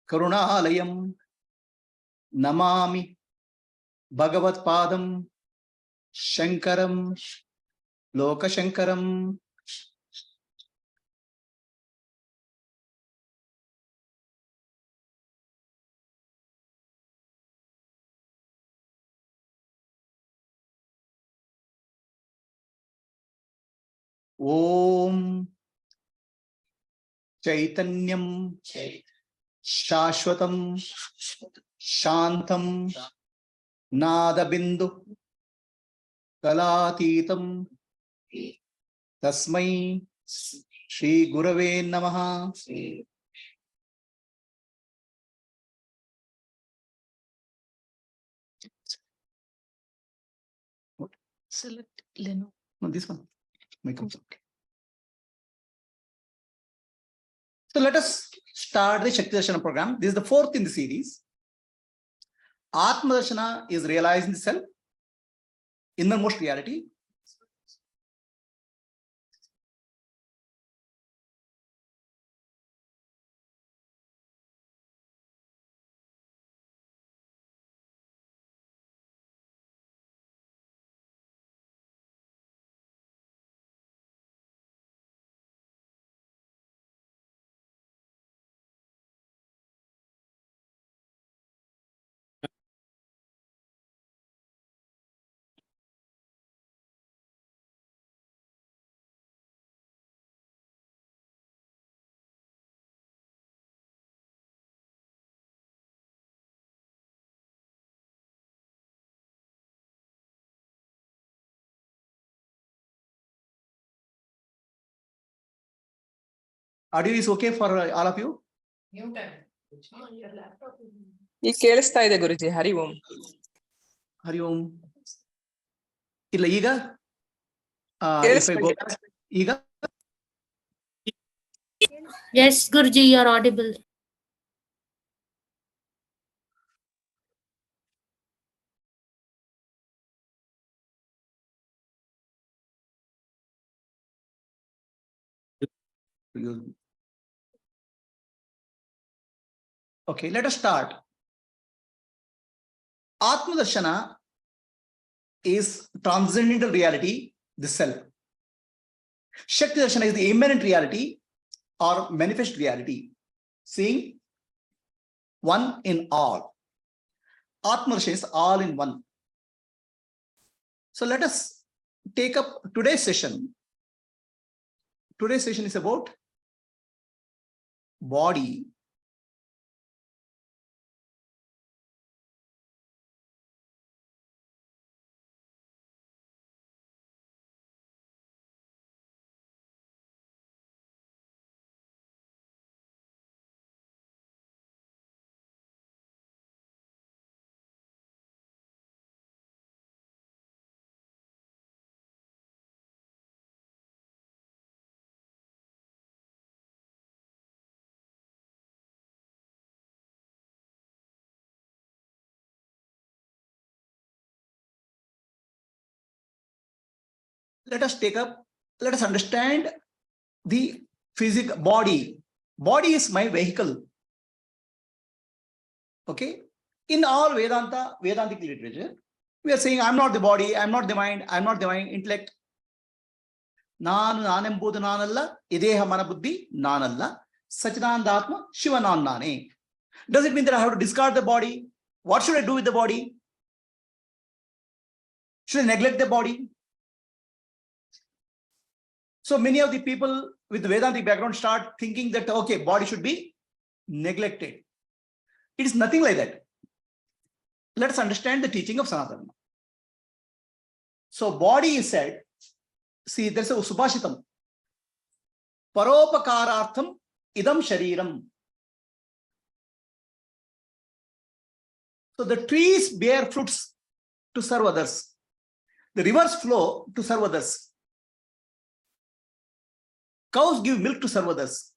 Karunalayam Namami Bhagavat Padam Shankaram Lokashankaram. Om Chaitanyam Shashwatam Shantam Nadabindu Kalatitam Tasmai Shri Gurave Namaha. What? Select Leno. No, this one. Make up. Okay. So let us start the Shakti Darshana program. This is the fourth in the series. Atma Darshana is realizing the self, innermost reality. Audio is okay for all of you? ಈಗ ಕೇಳಿಸ್ತಾ ಇದೆ ಗುರುಜಿ. ಹರಿ ಓಂ. ಹರಿ ಓಂ. ಇಲ್ಲ ಈಗ ಈಗ Yes, Guruji, you are audible. Okay, let us start. Atma Darshana is transcendental reality, the self. Shakti Darshana is the immanent reality or manifest reality, seeing one in all. Atma Darshana is all in one. So let us take up today's session. Today's session is about body. Let us understand the physical body. Body is my vehicle. Okay. In all Vedantic literature, we are saying, I'm not the body, I'm not the mind, I'm not the mind, intellect. Nanembudu nanalla, ideha mana buddhi nanalla, Satchidananda Shiva nane. Does it mean that I have to discard the body? What should I do with the body? Should I neglect the body? So many of the people with the Vedantic background start thinking that, okay, body should be neglected. It is nothing like that. Let us understand the teaching of Sanatana. So body is said, see, there's a Subhashitam. Paropakarartham idam shariram. So the trees bear fruits to serve others. The rivers flow to serve others. Cows give milk to serve others.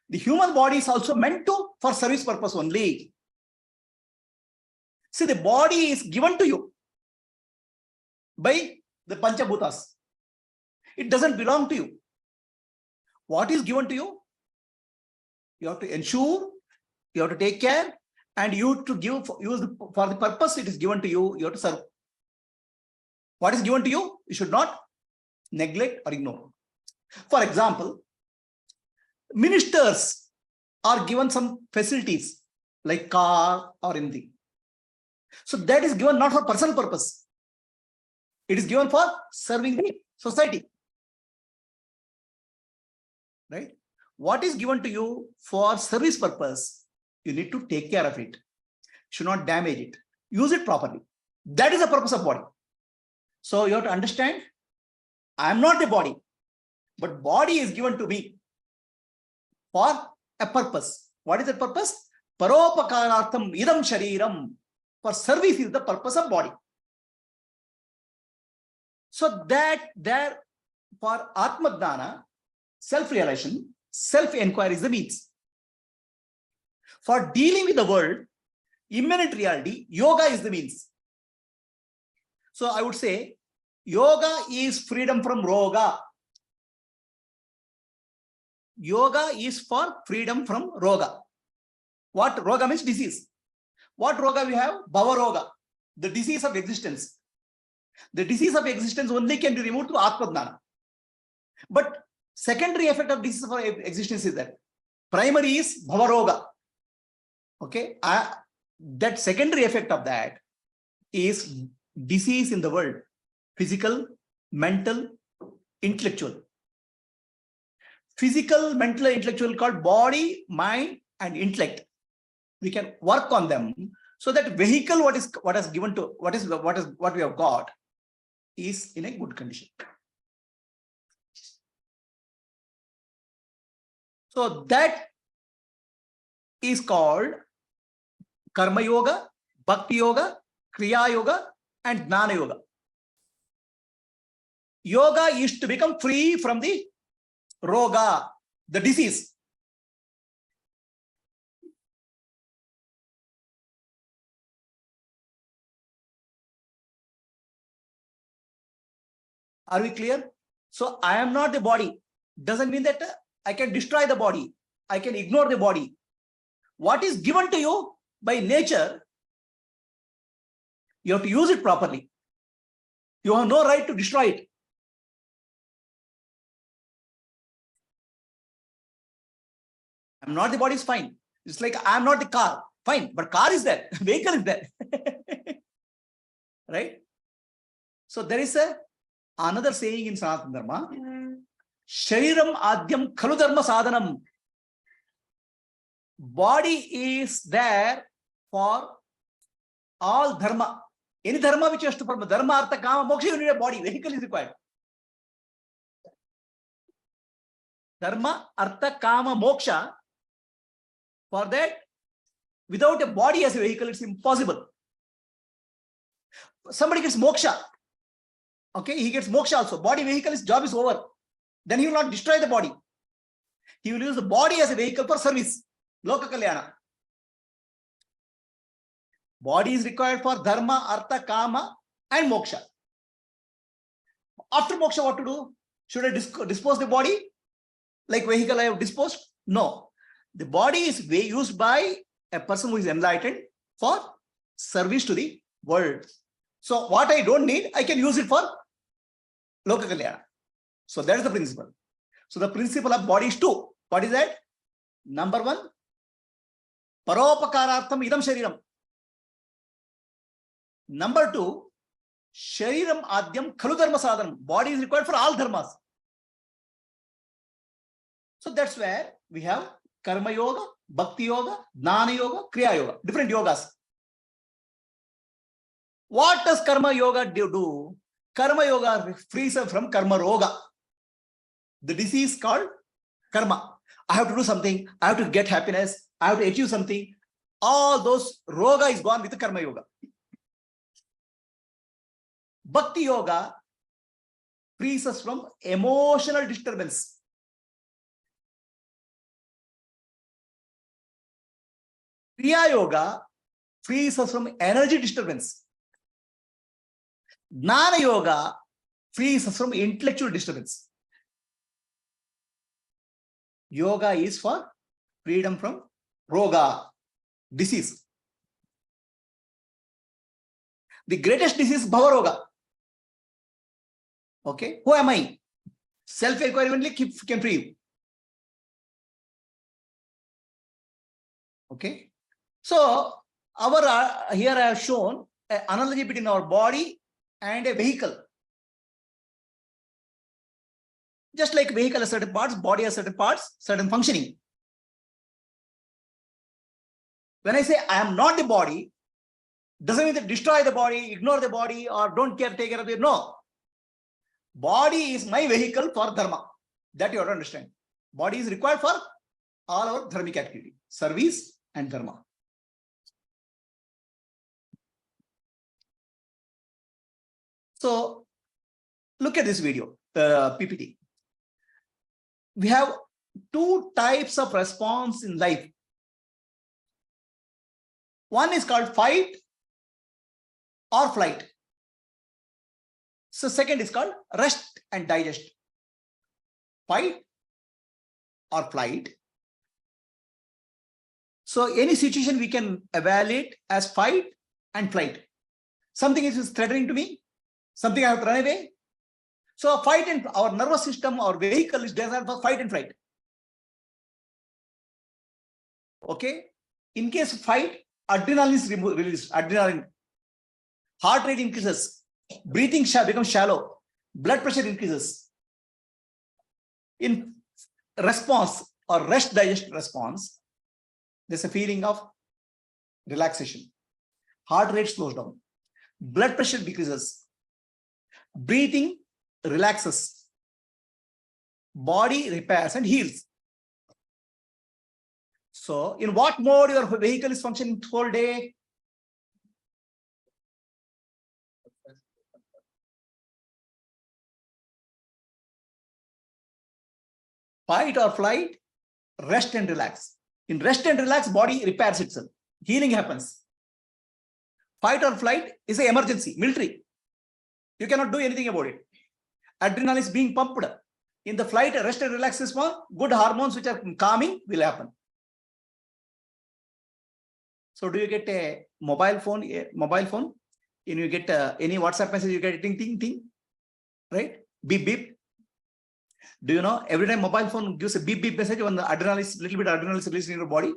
The human body is also meant for service purpose only. See, the body is given to you by the Panchabhutas. It doesn't belong to you. What is given to you? You have to ensure You have to take care, and you to give for the purpose it is given to you. You have to serve. What is given to you, you should not neglect or ignore. For example, ministers are given some facilities like car or anything. So that is given not for personal purpose. It is given for serving the society. Right? What is given to you for service purpose, you need to take care of it. Should not damage it. Use it properly. That is the purpose of body. So you have to understand, I am not the body, but body is given to me for a purpose. What is the purpose? Paropakarartham idam shariram. For service is the purpose of body. So that there for Atma Dhyana, self-realization, self-enquiry is the means. For dealing with the world, immanent reality, yoga is the means. So I would say, yoga is freedom from roga. Yoga is for freedom from roga. What roga means? Disease. What roga we have? Bhava roga, the disease of existence. The disease of existence only can be removed through Atma Dhyana. But secondary effect of disease of existence is that primary is bhava roga. Okay, that secondary effect of that is disease in the world, physical, mental, intellectual. Physical, mental, intellectual called body, mind, and intellect. We can work on them so that vehicle what we have got is in a good condition. So that is called Karma Yoga, Bhakti Yoga, Kriya Yoga, and Jnana Yoga. Yoga is to become free from the roga, the disease. Are we clear? So I am not the body. Doesn't mean that I can destroy the body. I can ignore the body. What is given to you by nature, you have to use it properly. You have no right to destroy it. I'm not the body is fine. It's like I'm not the car. Fine, but car is there. Vehicle is there. Right? So there is another saying in Sanatana Dharma, Shariram Adyam Khalu Dharma Sadhanam. Body is there for all dharma. Any dharma which has to perform dharma, artha, kama, moksha, you need a body. Vehicle is required. Dharma, artha, kama, moksha. For that, without a body as a vehicle, it's impossible. Somebody gets moksha. Okay, he gets moksha also. Body, vehicle, his job is over. Then he will not destroy the body. He will use the body as a vehicle for service. Loka Kalyana. Body is required for dharma, artha, kama, and moksha. After moksha, what to do? Should I dispose the body? Like vehicle I have disposed? No. The body is used by a person who is enlightened for service to the world. So what I don't need, I can use it for Loka Kalyana. So that is the principle. So the principle of body is two. What is that? Number one, Paropakarartham idam shariram. Number two, Shariram Adyam Khalu Dharma Sadhanam. Body is required for all dharmas. So that's where we have Karma Yoga, Bhakti Yoga, Jnana Yoga, Kriya Yoga, different yogas. What does Karma Yoga do? Karma Yoga frees us from Karma Roga. The disease called Karma. I have to do something. I have to get happiness. I have to achieve something. All those Roga is gone with the Karma Yoga. Bhakti Yoga frees us from emotional disturbance. Kriya Yoga frees us from energy disturbance. Jnana Yoga frees us from intellectual disturbance. Yoga is for freedom from roga. disease. The greatest disease is Bhavaroga. Okay, who am I? Self-enquiry only can free you. Okay, so our here I have shown an analogy between our body and a vehicle. Just like vehicle has certain parts, body has certain parts, certain functioning. When I say I am not the body, doesn't mean that destroy the body, ignore the body, or don't take care of it. No. Body is my vehicle for dharma. That you have to understand. Body is required for all our dharmic activity, service and dharma. So look at this video, PPT. We have two types of response in life. One is called fight or flight. So second is called rest and digest. Fight or flight. So any situation we can evaluate as fight and flight. Something is threatening to me, something I have to run away. So fight and our nervous system, our vehicle is designed for fight and flight. Okay. In case of fight, adrenaline is released. Adrenaline. Heart rate increases. Breathing becomes shallow. Blood pressure increases. In response or rest digest response, there's a feeling of relaxation. Heart rate slows down. Blood pressure decreases. Breathing relaxes. Body repairs and heals. So, in what mode your vehicle is functioning whole day? Fight or flight, rest and relax. In rest and relax, body repairs itself. Healing happens. Fight or flight is an emergency, military. You cannot do anything about it. Adrenaline is being pumped. In the flight, rest and relax response, good hormones which are calming will happen. So do you get a mobile phone? And you get any WhatsApp message, you get a ting, ting, ting, right? Beep, beep. Do you know every time mobile phone gives a beep, beep message when the adrenaline is little bit adrenaline is released in your body?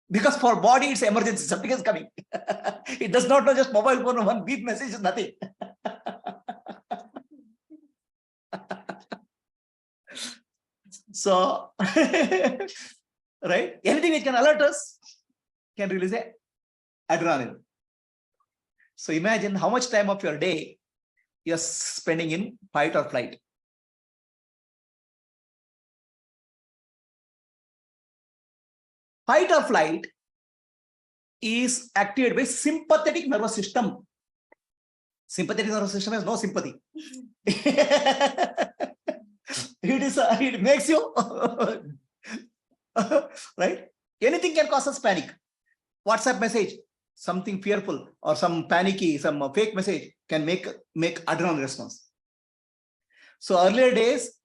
Because for body, it's emergency, something is coming. It does not know just mobile phone, one beep message is nothing. So, right? Anything which can alert us can release a adrenaline. So imagine how much time of your day you're spending in fight or flight. Fight or flight is activated by sympathetic nervous system. Sympathetic nervous system has no sympathy. It makes you right. Anything can cause us panic. WhatsApp message, something fearful or some panicky, some fake message can make adrenaline response. So earlier days,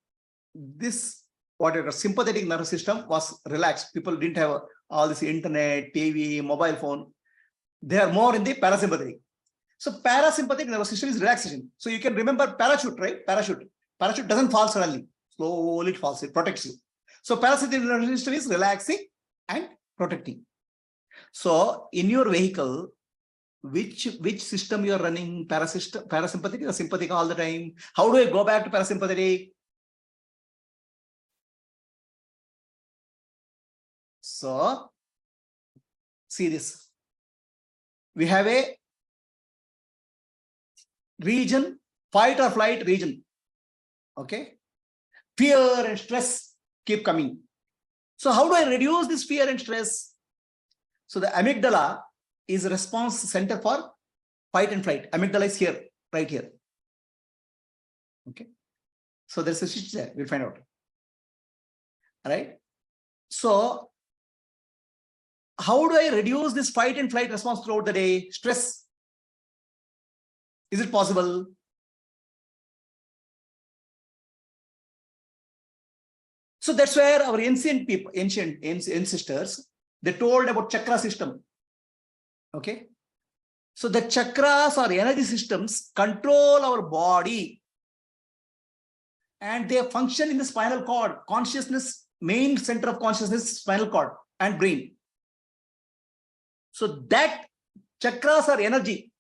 this whatever sympathetic nervous system was relaxed. People didn't have all this internet, TV, mobile phone. They are more in the parasympathetic. So parasympathetic nervous system is relaxation. So you can remember parachute, right? Parachute doesn't fall suddenly. Slowly it falls. It protects you. So parasympathetic nervous system is relaxing and protecting. So in your vehicle, which system you are running? Parasympathetic or sympathetic all the time? How do I go back to parasympathetic? So see this. We have a region, fight or flight region. Okay. Fear and stress keep coming. So how do I reduce this fear and stress? So the amygdala is a response center for fight and flight. Amygdala is here, right here. Okay. So there's a switch there. We'll find out. All right. So how do I reduce this fight and flight response throughout the day? Stress. Is it possible? So that's where our ancient ancestors, they told about chakra system. Okay. So the chakras or energy systems control our body and they function in the spinal cord, consciousness, main center of consciousness, spinal cord and brain. So that chakras are energy.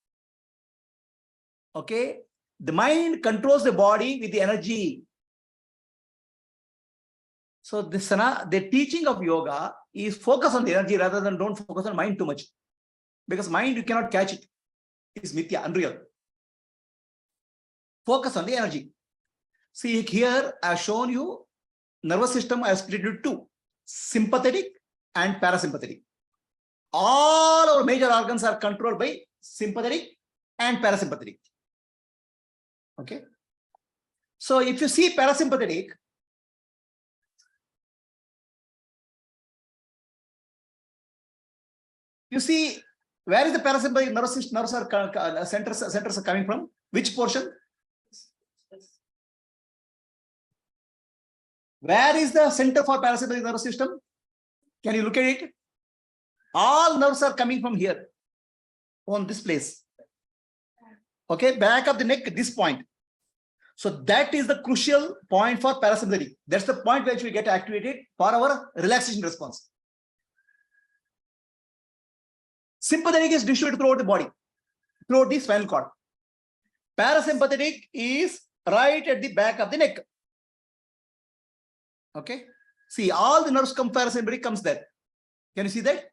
Okay. The mind controls the body with the energy. So the teaching of yoga is focus on the energy rather than don't focus on mind too much. Because mind, you cannot catch it. It's mithya, unreal. Focus on the energy. See here, I have shown you nervous system I have split into two, sympathetic and parasympathetic. All our major organs are controlled by sympathetic and parasympathetic. Okay. So if you see parasympathetic, you see where is the parasympathetic nerves centers are coming from? Which portion? Where is the center for parasympathetic nervous system? Can you look at it? All nerves are coming from here, on this place. Okay, back of the neck, this point. So that is the crucial point for parasympathetic. That's the point which we get activated for our relaxation response. Sympathetic is distributed throughout the body, throughout the spinal cord. Parasympathetic is right at the back of the neck. Okay. See, all the nerves come, parasympathetic comes there. Can you see that?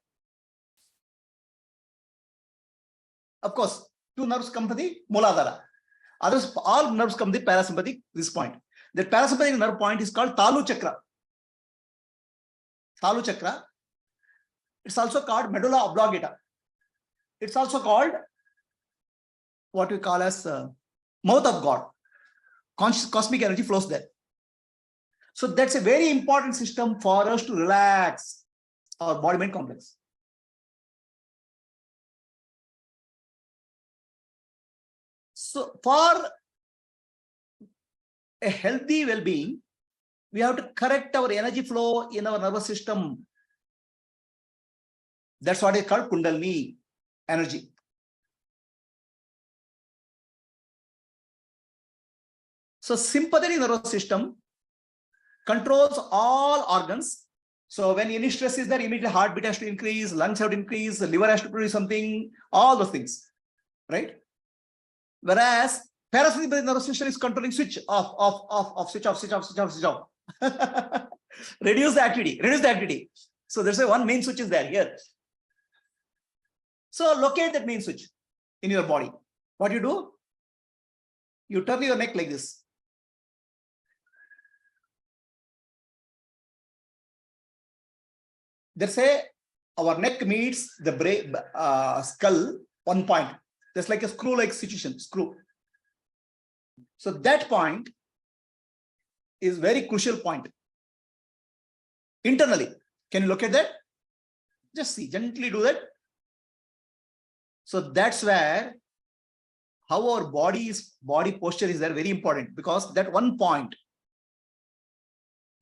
Of course, two nerves come from the Muladhara. Others, all nerves come the parasympathetic, this point. The parasympathetic nerve point is called Talu Chakra. Talu Chakra. It's also called medulla oblongata. It's also called what we call as mouth of God. Cosmic energy flows there. So that's a very important system for us to relax our body-mind complex. So for a healthy well-being, we have to correct our energy flow in our nervous system. That's what is called Kundalini energy. So sympathetic nervous system controls all organs. So when any stress is there, immediately heartbeat has to increase, lungs have to increase, the liver has to produce something, all those things, right? Whereas parasympathetic nervous system is controlling switch off, switch off. Reduce the activity. So there's one main switch is there here. So locate that main switch in your body. What you do? You turn your neck like this. They say our neck meets the brain, skull, one point. There's like a screw-like situation, screw. So that point is very crucial point. Internally, can you look at that? Just see, gently do that. So that's where how our body posture is there, very important, because that one point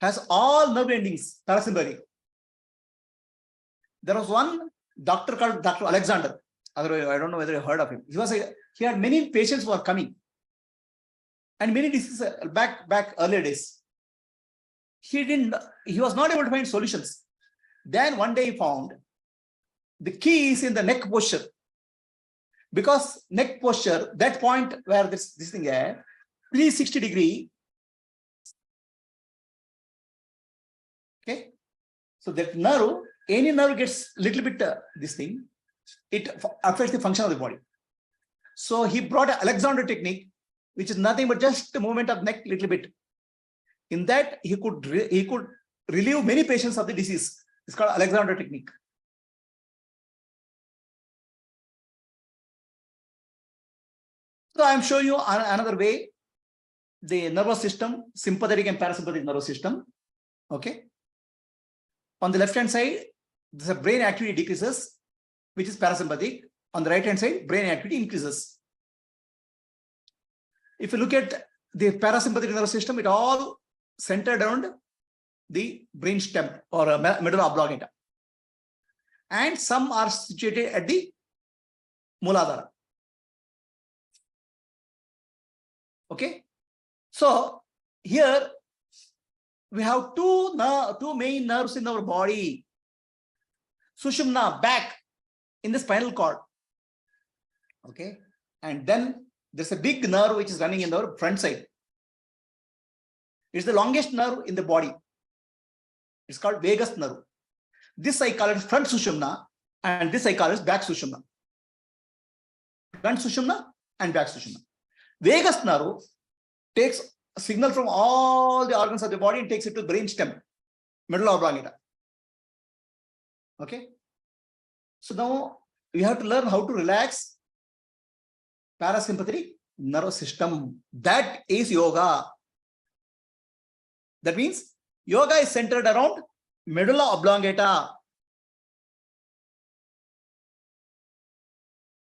has all nerve endings, parasympathetic. There was one doctor called Dr. Alexander. Otherwise, I don't know whether you heard of him. He had many patients who were coming, and many diseases back earlier days. He was not able to find solutions. Then one day he found the key is in the neck posture. Because neck posture, that point where this thing here, 360 degree. Okay. So that nerve, any nerve gets little bit this thing, it affects the function of the body. So he brought an Alexander technique, which is nothing but just the movement of neck little bit. In that he could relieve many patients of the disease. It's called Alexander technique. So I'm showing you another way, the nervous system, sympathetic and parasympathetic nervous system. Okay. On the left hand side, the brain activity decreases, which is parasympathetic. On the right hand side, brain activity increases. If you look at the parasympathetic nervous system, it all centered around the brain stem or medulla oblongata. And some are situated at the Muladhara. Okay. So here we have two main nerves in our body. Sushumna, back in the spinal cord. Okay. And then there's a big nerve which is running in our front side. It's the longest nerve in the body. It's called vagus nerve. This I call it front Sushumna, and this I call it back Sushumna. Front Sushumna and back Sushumna. Vagus nerve takes a signal from all the organs of the body and takes it to brain stem, medulla oblongata. Okay. So now we have to learn how to relax parasympathetic nervous system. That is yoga. That means yoga is centered around medulla oblongata.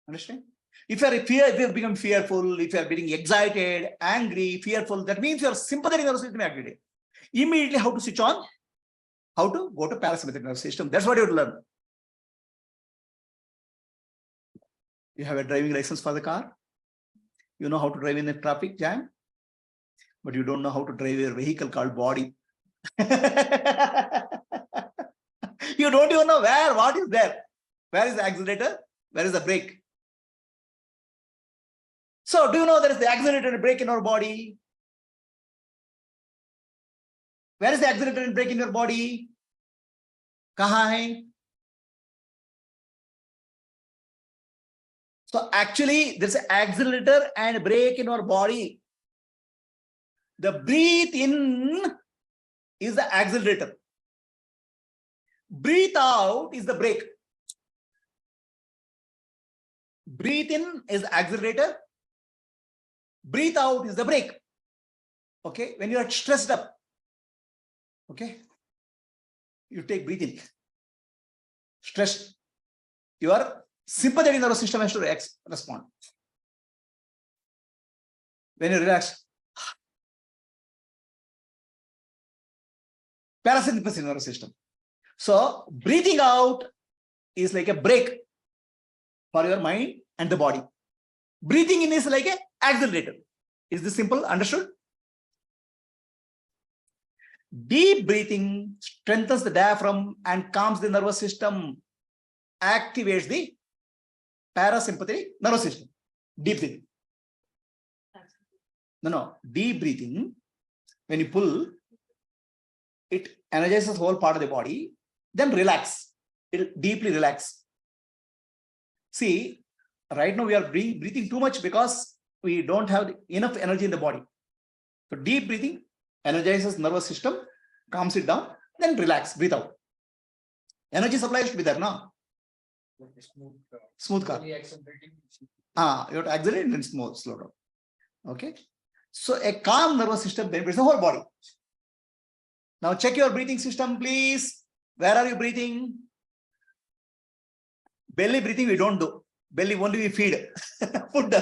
Understand? If you have become fearful, if you are getting excited, angry, fearful, that means your sympathetic nervous system activated. Immediately, how to switch on? How to go to parasympathetic nervous system. That's what you have to learn. You have a driving license for the car. You know how to drive in a traffic jam, but you don't know how to drive your vehicle called body. You don't even know what is there. Where is the accelerator? Where is the brake? So do you know there is the accelerator and brake in our body? Where is the accelerator and brake in your body? Kahan hai? So actually there's an accelerator and brake in our body. The breathe in is the accelerator. Breathe out is the brake. Breathe in is the accelerator. Breathe out is the brake. Okay, when you are stressed up, okay, you take breathe in. Stressed, your sympathetic nervous system has to respond. When you relax, parasympathetic nervous system. So breathing out is like a brake for your mind and the body. Breathing in is like a accelerator. Is this simple? Understood? Deep breathing strengthens the diaphragm and calms the nervous system, activates the parasympathetic nervous system. Deep breathing. No. Deep breathing, when you pull, it energizes the whole part of the body, then relax. It deeply relax. See, right now we are breathing too much because we don't have enough energy in the body. So deep breathing energizes nervous system, calms it down, then relax, breathe out. Energy supply should be there now. Smooth car. You have to accelerate and then slow down. Okay. So a calm nervous system benefits the whole body. Now check your breathing system, please. Where are you breathing? Belly breathing we don't do. Belly only we feed. Food.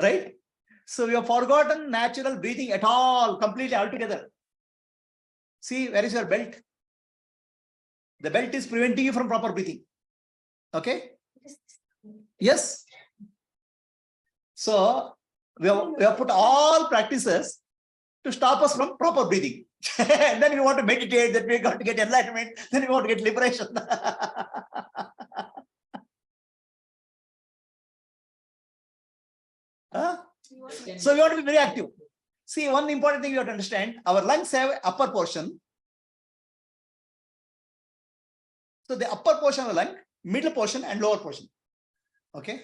Right? So we have forgotten natural breathing at all, completely altogether. See, where is your belt? The belt is preventing you from proper breathing. Okay? Yes. So we have put all practices to stop us from proper breathing. And then we want to meditate, then we got to get enlightenment, then we want to get liberation. Huh? So we want to be very active. See, one important thing you have to understand, our lungs have upper portion. So the upper portion of the lung, middle portion and lower portion. Okay.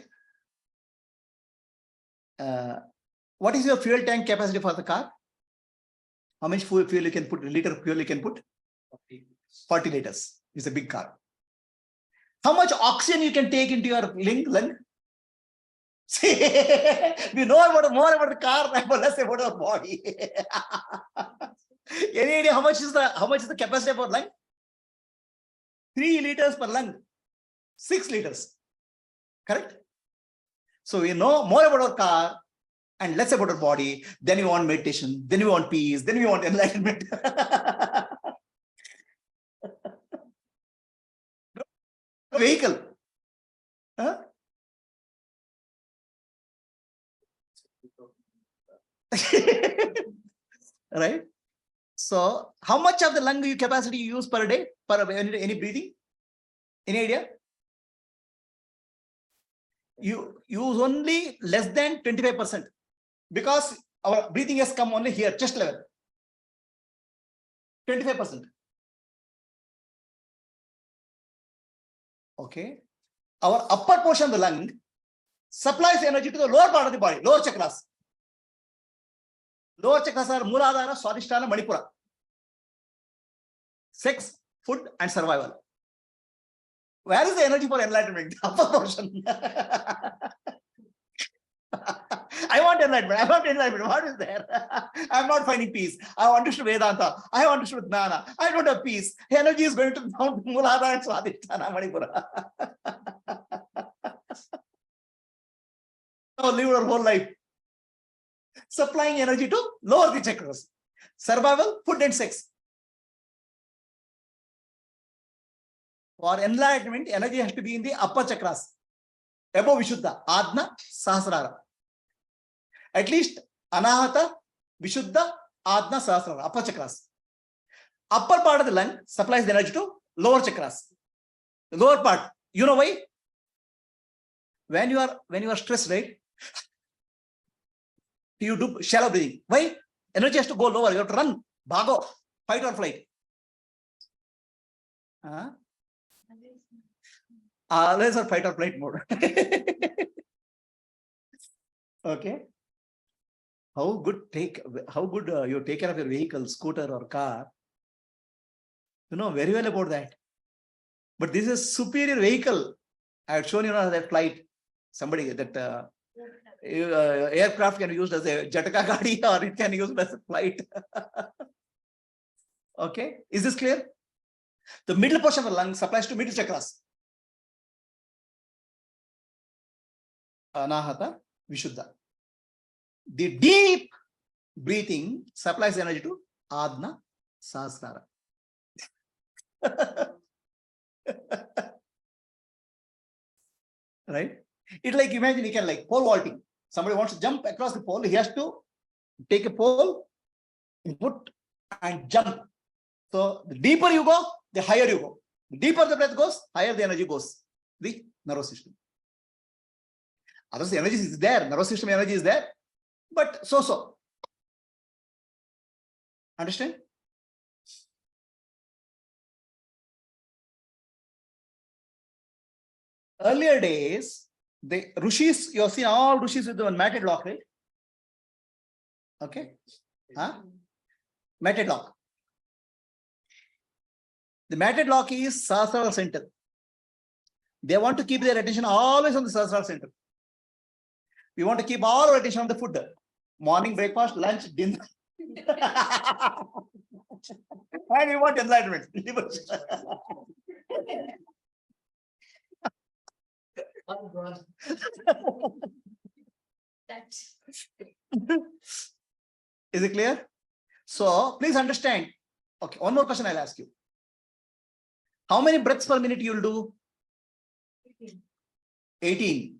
What is your fuel tank capacity for the car? How much fuel you can put, liter of fuel you can put? 40 liters. It's a big car. How much oxygen you can take into your lung? See, we know more about the car, but less about our body. Any idea how much is the capacity of our lung? 3 liters per lung. 6 liters. Correct? So we know more about our car and less about our body. Then we want meditation. Then we want peace. Then we want enlightenment. vehicle. Huh? Right? So how much of the lung capacity you use per day, per any breathing? Any idea? You use only less than 25% because our breathing has come only here, chest level. 25%. Okay. Our upper portion of the lung supplies energy to the lower part of the body, lower chakras. Lower chakras are Muladhara, Swadhisthana, Manipura. Sex, food, and survival. Where is the energy for enlightenment? Upper portion. I want enlightenment. I want enlightenment. What is there? I'm not finding peace. I have understood Vedanta. I have understood Jnana. I don't have peace. Energy is going to Muladhara and Swadhisthana, Manipura. So live our whole life supplying energy to lower the chakras. Survival, food, and sex. For enlightenment, energy has to be in the upper chakras, above Vishuddha, Adna, Sahasrara. At least Anahata, Vishuddha, Adna, Sahasrara, upper chakras. Upper part of the lung supplies the energy to lower chakras. The lower part, you know why? When you are stressed, right? You do shallow breathing. Why? Energy has to go lower. You have to run, bhago, fight or flight. Always are fight or flight mode. Okay. How good you take care of your vehicle, scooter or car. You know very well about that. But this is superior vehicle. I have shown you that flight. Somebody that aircraft can be used as a jataka gadi or it can be used as a flight. Okay. Is this clear? The middle portion of the lung supplies to middle chakras. Anahata, Vishuddha. The deep breathing supplies energy to Adna, Sahasrara. Right? It's like, imagine you can like pole vaulting. Somebody wants to jump across the pole, he has to take a pole, put and jump. So the deeper you go, the higher you go. The deeper the breath goes, higher the energy goes. The nervous system. Otherwise, the energy is there, nervous system energy is there, but so. Understand? Earlier days, the rishis, you have seen all rishis with the matted lock, right? Okay. Matted lock. The matted lock is Sahasrara center. They want to keep their attention always on the Sahasrara center. We want to keep all our attention on the food. Morning, breakfast, lunch, dinner. And we want enlightenment. Is it clear? So please understand. Okay, one more question I'll ask you. How many breaths per minute you will do? 18.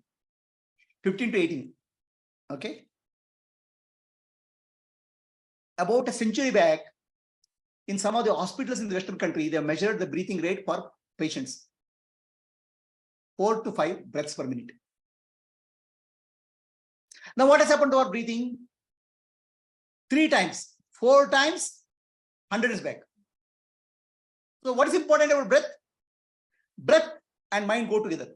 15 to 18. Okay. About a century back, in some of the hospitals in the Western country, they measured the breathing rate for patients. 4 to 5 breaths per minute. Now, what has happened to our breathing? 3 times, 4 times, 100 is back. So, what is important about breath? Breath and mind go together.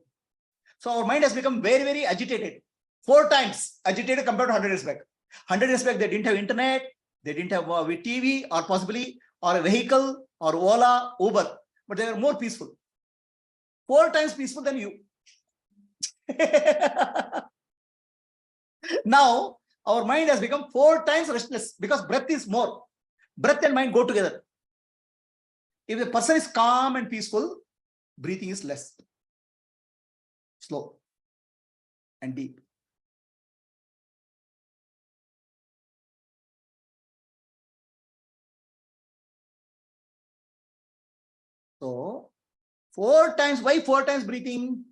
So, our mind has become very, very agitated. 4 times agitated compared to 100 years back. 100 years back, they didn't have internet, they didn't have TV or possibly or a vehicle or Ola, Uber, but they were more peaceful. 4 times peaceful than you. Now, our mind has become 4 times restless because breath is more. Breath and mind go together. If the person is calm and peaceful, breathing is less, slow and deep. So, 4 times. Why 4 times breathing?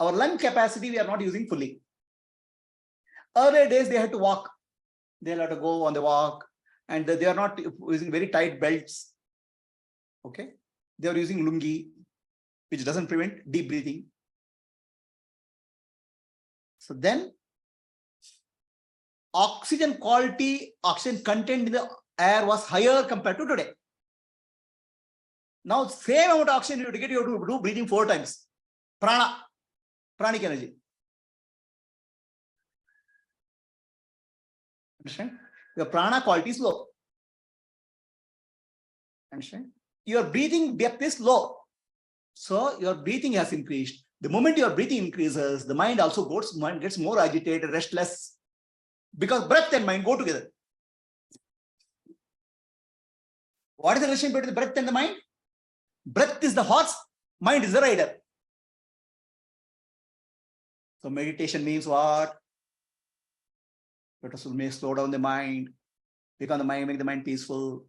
Our lung capacity we are not using fully. Earlier days they had to walk. They'll have to go on the walk, and they are not using very tight belts. Okay, they are using lungi, which doesn't prevent deep breathing. So then, oxygen quality, oxygen content in the air was higher compared to today. Now, same amount of oxygen you have to get, you have to do breathing 4 times. Prana, pranic energy. Understand? Your prana quality is low. Understand? Your breathing depth is low. So your breathing has increased. The moment your breathing increases, the mind also gets more agitated, restless. Because breath and mind go together. What is the relation between the breath and the mind? Breath is the horse, mind is the rider. So meditation means what? Let us may slow down the mind, make the mind peaceful.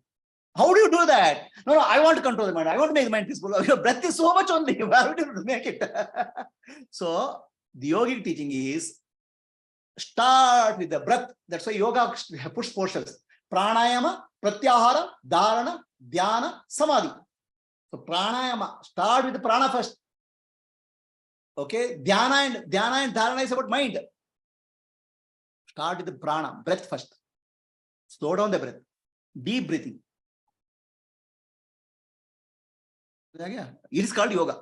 How do you do that? No, I want to control the mind. I want to make the mind peaceful. Your breath is so much only. Why would you make it? So the yogic teaching is start with the breath. That's why yoga puts 4 steps. Pranayama, pratyahara, dharana, dhyana, samadhi. So pranayama, start with the prana first. Okay, dhyana and dharana is about mind. Start with the prana, breath first. Slow down the breath. Deep breathing. It is called yoga.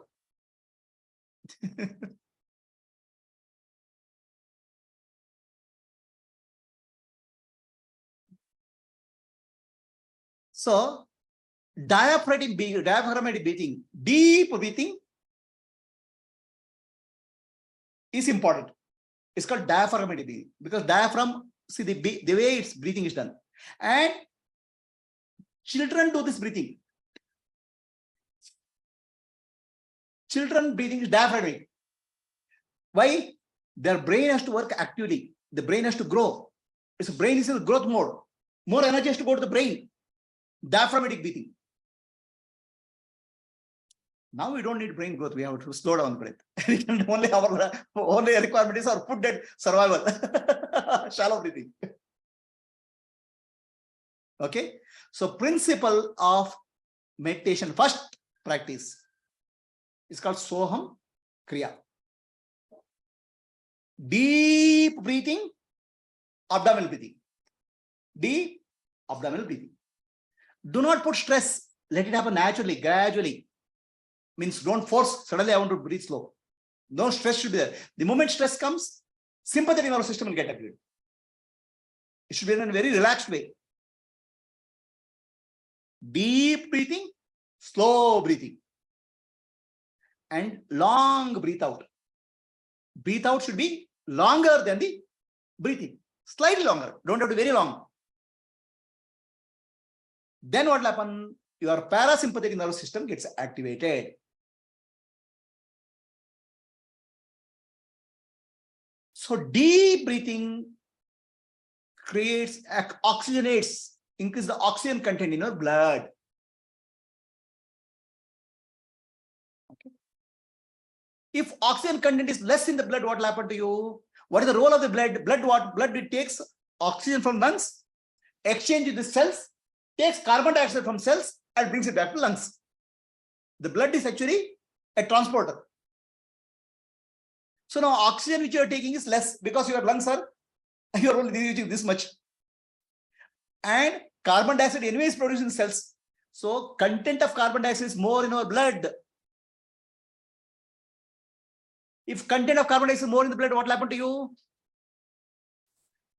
So, diaphragmatic breathing, deep breathing is important. It's called diaphragmatic breathing because diaphragm, see the way its breathing is done. And children do this breathing. Children breathing is diaphragmatic. Why? Their brain has to work actively. The brain has to grow. Its brain is in growth mode. More energy has to go to the brain. Diaphragmatic breathing. Now we don't need brain growth. We have to slow down the breath. Our only requirement is our food and survival. Shallow breathing. Okay. So principle of meditation, first practice, is called Soham Kriya. Deep breathing, abdominal breathing. Deep abdominal breathing. Do not put stress. Let it happen naturally, gradually. Means don't force. Suddenly I want to breathe slow. No stress should be there. The moment stress comes, sympathetic nervous system will get activated. It should be in a very relaxed way. Deep breathing, slow breathing. And long breathe out. Breathe out should be longer than the breathing. Slightly longer. Don't have to be very long. Then what will happen? Your parasympathetic nervous system gets activated. So deep breathing creates, oxygenates, increase the oxygen content in your blood. Okay. If oxygen content is less in the blood, what will happen to you? What is the role of the blood? Blood it takes oxygen from lungs, exchange with the cells, takes carbon dioxide from cells and brings it back to lungs. The blood is actually a transporter. So now oxygen which you are taking is less because your lungs are, you are only using this much. And carbon dioxide anyway is produced in cells. So content of carbon dioxide is more in our blood. If content of carbon dioxide is more in the blood, what will happen to you?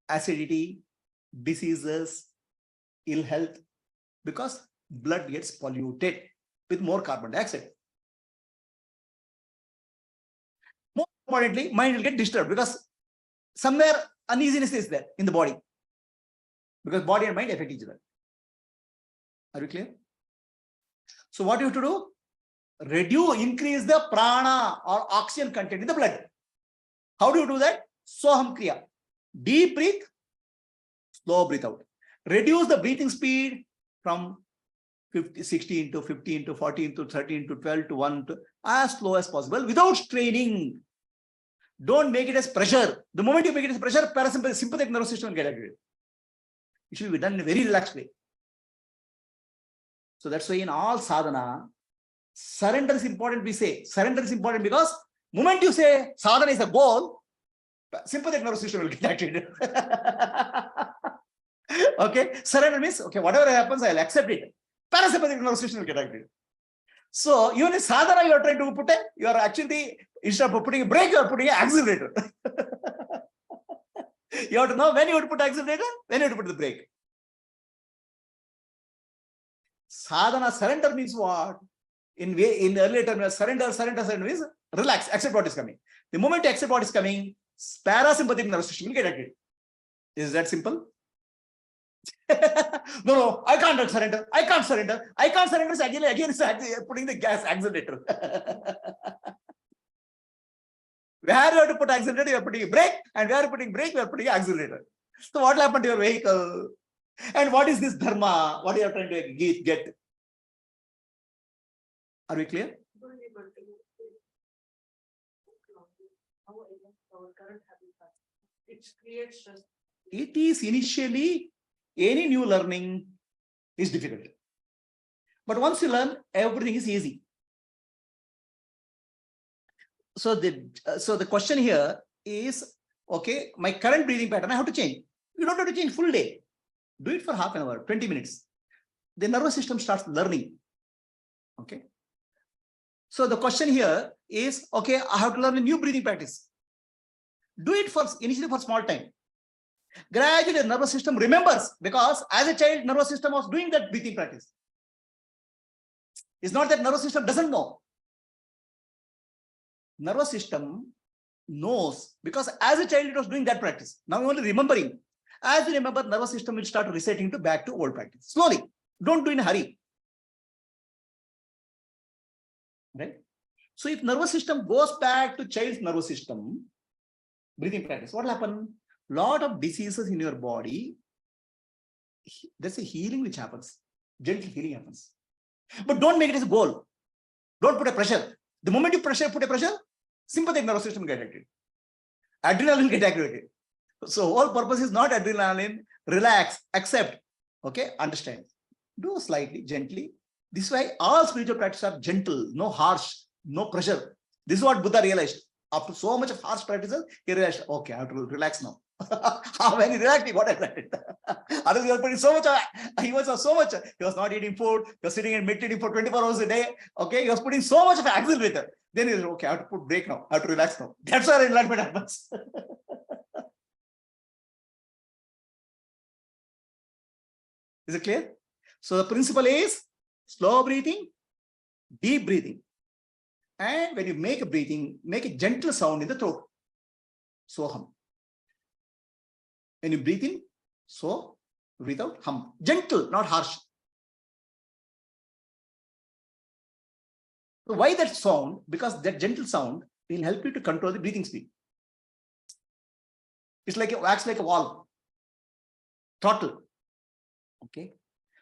Acidity, diseases, ill health, because blood gets polluted with more carbon dioxide. More importantly, mind will get disturbed because somewhere uneasiness is there in the body. Because body and mind affect each other. Are you clear? So what you have to do? Increase the prana or oxygen content in the blood. How do you do that? Soham Kriya. Deep breath, slow breathe out. Reduce the breathing speed from 50, 60 into 50 into 40 into 30 into 12 to 1 to as slow as possible without straining. Don't make it as pressure. The moment you make it as pressure, parasympathetic nervous system will get activated. It should be done in a very relaxed way. So that's why in all sadhana, surrender is important. We say surrender is important because moment you say sadhana is a goal, sympathetic nervous system will get activated. Okay, surrender means okay, whatever happens, I'll accept it. Parasympathetic nervous system will get activated. So even in sadhana, you are trying to put a, you are actually instead of putting a brake, you are putting an accelerator. You have to know when you would put accelerator, when you have to put the brake. Sadhana surrender means what? In earlier term, surrender means relax, accept what is coming. The moment you accept what is coming, parasympathetic nervous system will get activated. Is that simple? No, I can't surrender. I can't surrender. I can't surrender. So again, putting the gas accelerator. Where you have to put accelerator, you are putting a brake, and where you are putting brake, you are putting accelerator. So what will happen to your vehicle? And what is this dharma? What you are trying to get? Are we clear? It is initially any new learning is difficult. But once you learn, everything is easy. So the question here is, okay, my current breathing pattern, I have to change. You don't have to change full day. Do it for half an hour, 20 minutes. The nervous system starts learning. Okay. So the question here is, okay, I have to learn a new breathing practice. Do it initially for small time. Gradually, the nervous system remembers because as a child, nervous system was doing that breathing practice. It's not that nervous system doesn't know. Nervous system knows because as a child, it was doing that practice. Now only remembering. As you remember, nervous system will start resetting back to old practice. Slowly. Don't do in a hurry. Right? So if nervous system goes back to child's nervous system, breathing practice, what will happen? Lot of diseases in your body, there's a healing which happens. Gentle healing happens. But don't make it as a goal. Don't put a pressure. The moment you put a pressure, sympathetic nervous system will get activated. Adrenaline will get activated. So whole purpose is not adrenaline. Relax, accept. Okay, understand. Do slightly, gently. This is why all spiritual practices are gentle, no harsh, no pressure. This is what Buddha realized. After so much of harsh practices, he realized, okay, I have to relax now. When he relaxed, he got excited. Otherwise, he was putting so much, he was not eating food, he was sitting and meditating for 24 hours a day. Okay, he was putting so much of accelerator. Then he said, okay, I have to put brake now, I have to relax now. That's where enlightenment happens. Is it clear? So the principle is slow breathing, deep breathing. And when you make a breathing, make a gentle sound in the throat. Soham. When you breathe in, so breathe out, hum. Gentle, not harsh. So why that sound? Because that gentle sound will help you to control the breathing speed. It's like acts like a valve, throttle. Okay.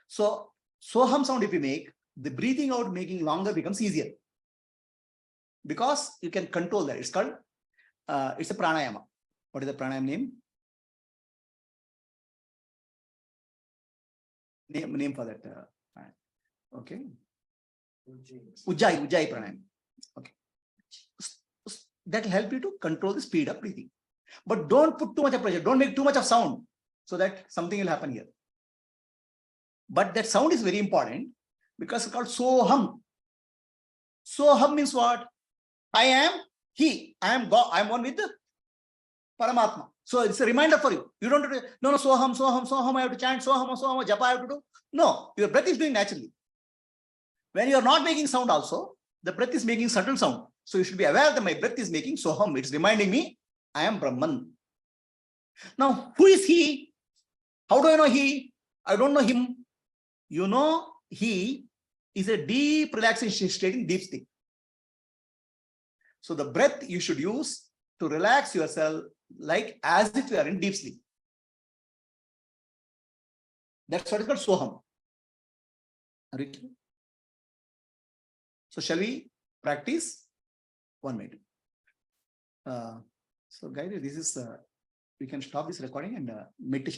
So soham sound if you make, the breathing out making longer becomes easier. Because you can control that. It's called, it's a pranayama. What is the pranayama name? Name for that. Okay. Ujjayi pranayama. Okay. That will help you to control the speed of breathing. But don't put too much of pressure. Don't make too much of sound so that something will happen here. But that sound is very important because it's called soham. Soham means what? I am he. I am God. I am one with the Paramatma. So it's a reminder for you. You don't have to, no, soham, I have to chant, soham, japa I have to do. No, your breath is doing naturally. When you are not making sound also, the breath is making subtle sound. So you should be aware that my breath is making soham. It's reminding me, I am Brahman. Now, who is he? How do I know he? I don't know him. You know, he is a deep relaxation state in deep sleep. So the breath you should use to relax yourself like as if you are in deep sleep. That's what is called soham. Are you clear? So shall we practice 1 minute? So guys, this is we can stop this recording and meditation.